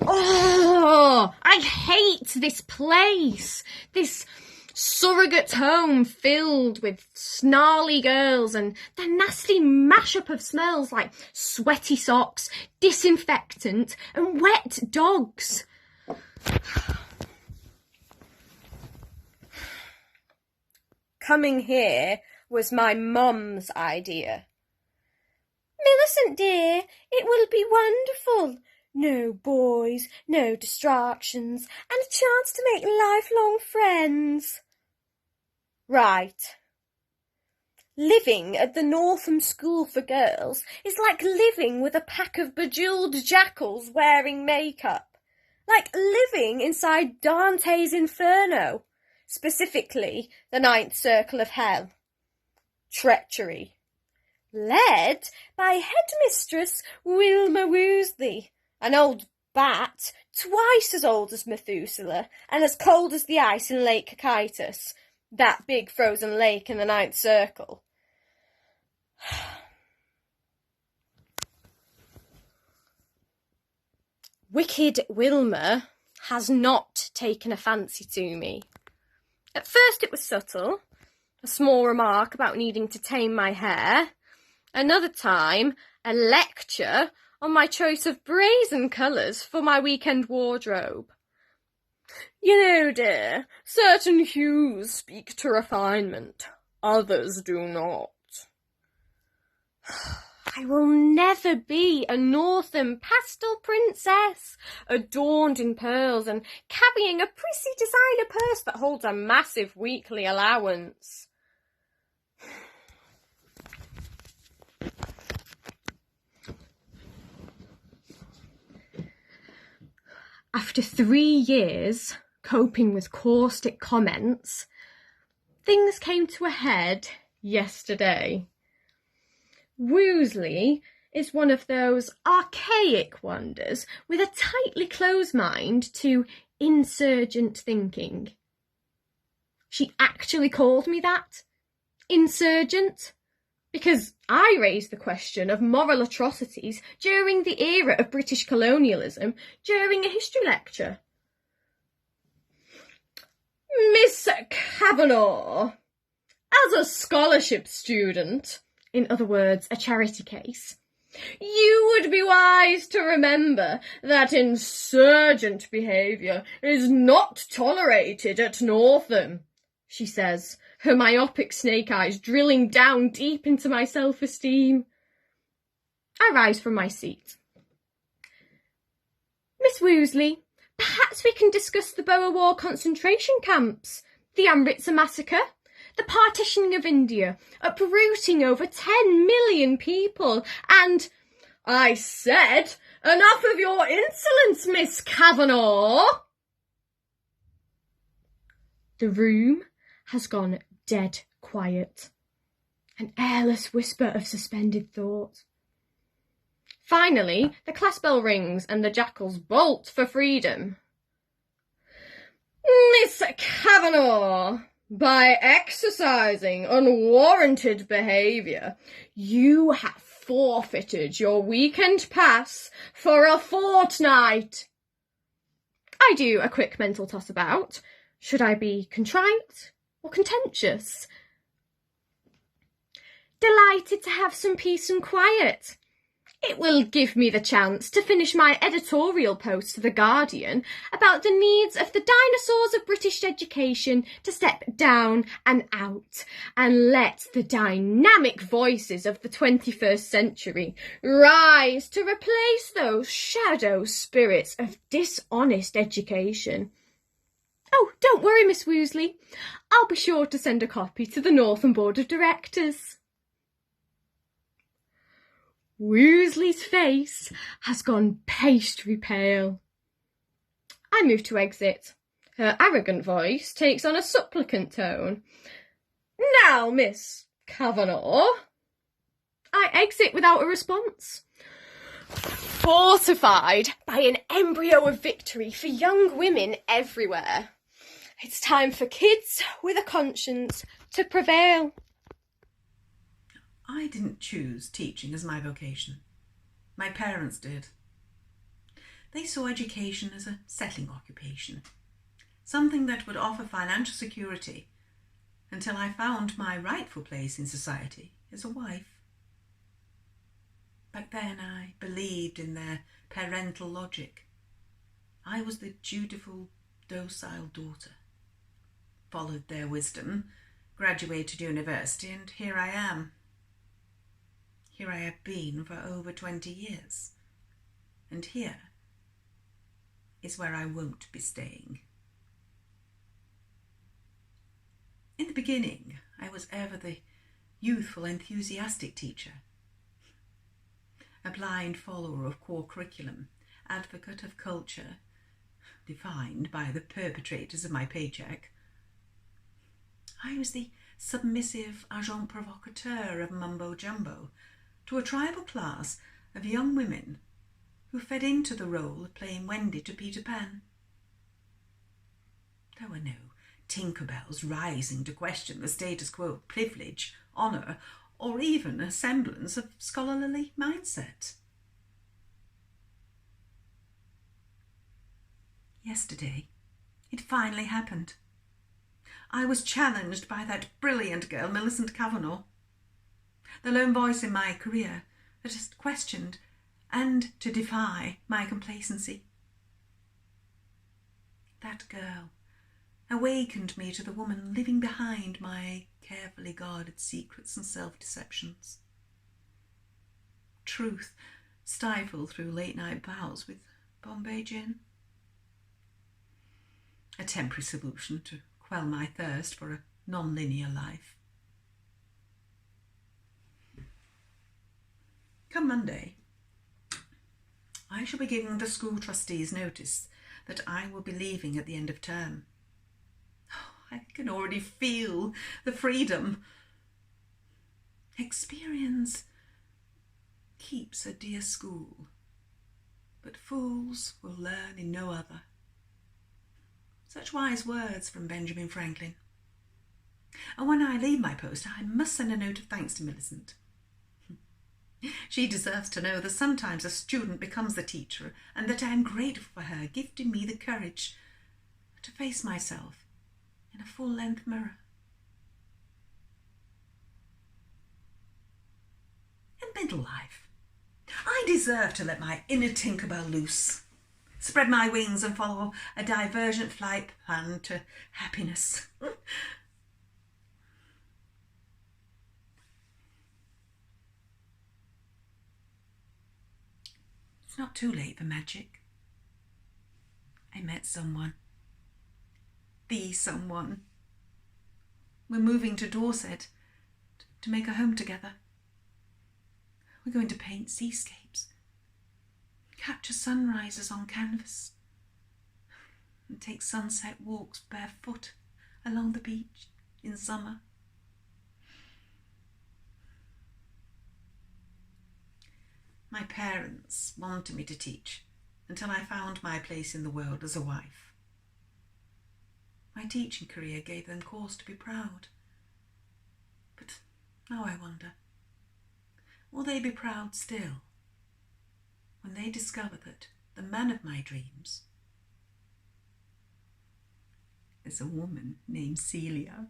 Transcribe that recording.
Oh, I hate this place. This surrogate home filled with snarly girls and the nasty mashup of smells like sweaty socks, disinfectant and wet dogs. Coming here was my mum's idea. Millicent, dear, it will be wonderful. No boys, no distractions, and a chance to make lifelong friends. Right. Living at the Northam School for Girls is like living with a pack of bejewelled jackals wearing makeup. Like living inside Dante's Inferno, specifically the ninth circle of hell. Treachery. Led by headmistress Wilma Woosley, an old bat twice as old as Methuselah and as cold as the ice in Lake Cocytus, that big frozen lake in the ninth circle. Wicked Wilma has not taken a fancy to me. At first it was subtle, a small remark about needing to tame my hair. Another time, a lecture on my choice of brazen colours for my weekend wardrobe. You know, dear, certain hues speak to refinement, others do not. I will never be a Northam pastel princess, adorned in pearls and carrying a prissy designer purse that holds a massive weekly allowance. After 3 years coping with caustic comments, things came to a head yesterday. Woosley is one of those archaic wonders with a tightly closed mind to insurgent thinking. She actually called me that, insurgent, because I raised the question of moral atrocities during the era of British colonialism during a history lecture. Miss Cavanaugh, as a scholarship student, in other words, a charity case, you would be wise to remember that insurgent behaviour is not tolerated at Northam, she says, her myopic snake eyes drilling down deep into my self-esteem. I rise from my seat. Miss Woosley, perhaps we can discuss the Boer War concentration camps, the Amritsar massacre, the partitioning of India, uprooting over 10 million people, and... I said, enough of your insolence, Miss Cavanaugh! The room has gone dead quiet, an airless whisper of suspended thought. Finally, the class bell rings and the jackals bolt for freedom. Miss Cavanaugh, by exercising unwarranted behaviour, you have forfeited your weekend pass for a fortnight. I do a quick mental toss about. Should I be contrite or contentious? Delighted to have some peace and quiet. It will give me the chance to finish my editorial post for The Guardian about the needs of the dinosaurs of British education to step down and out and let the dynamic voices of the 21st century rise to replace those shadow spirits of dishonest education. Oh, don't worry, Miss Woosley. I'll be sure to send a copy to the Northam Board of Directors. Woosley's face has gone pastry pale. I move to exit. Her arrogant voice takes on a supplicant tone. Now, Miss Cavanaugh. I exit without a response. Fortified by an embryo of victory for young women everywhere. It's time for kids with a conscience to prevail. I didn't choose teaching as my vocation. My parents did. They saw education as a settling occupation, something that would offer financial security until I found my rightful place in society as a wife. Back then I believed in their parental logic. I was the dutiful, docile daughter. Followed their wisdom, graduated university, and here I am. Here I have been for over 20 years. And here is where I won't be staying. In the beginning, I was ever the youthful, enthusiastic teacher, a blind follower of core curriculum, advocate of culture, defined by the perpetrators of my paycheck. I was the submissive agent provocateur of mumbo-jumbo to a tribal class of young women who fed into the role of playing Wendy to Peter Pan. There were no Tinkerbells rising to question the status quo of privilege, honour, or even a semblance of scholarly mindset. Yesterday, it finally happened. I was challenged by that brilliant girl, Millicent Cavanaugh, the lone voice in my career that has questioned and to defy my complacency. That girl awakened me to the woman living behind my carefully guarded secrets and self-deceptions. Truth stifled through late-night bouts with Bombay gin. A temporary solution to quell my thirst for a non-linear life. Come Monday, I shall be giving the school trustees notice that I will be leaving at the end of term. I can already feel the freedom. Experience keeps a dear school, but fools will learn in no other. Such wise words from Benjamin Franklin. And when I leave my post, I must send a note of thanks to Millicent. She deserves to know that sometimes a student becomes the teacher, and that I am grateful for her gifting me the courage to face myself in a full-length mirror. In middle life, I deserve to let my inner Tinkerbell loose, spread my wings and follow a divergent flight plan to happiness. It's not too late for magic. I met someone. The someone. We're moving to Dorset to make a home together. We're going to paint seascapes, capture sunrises on canvas, and take sunset walks barefoot along the beach in summer. My parents wanted me to teach until I found my place in the world as a wife. My teaching career gave them cause to be proud. But now I wonder, will they be proud still when they discover that the man of my dreams is a woman named Celia?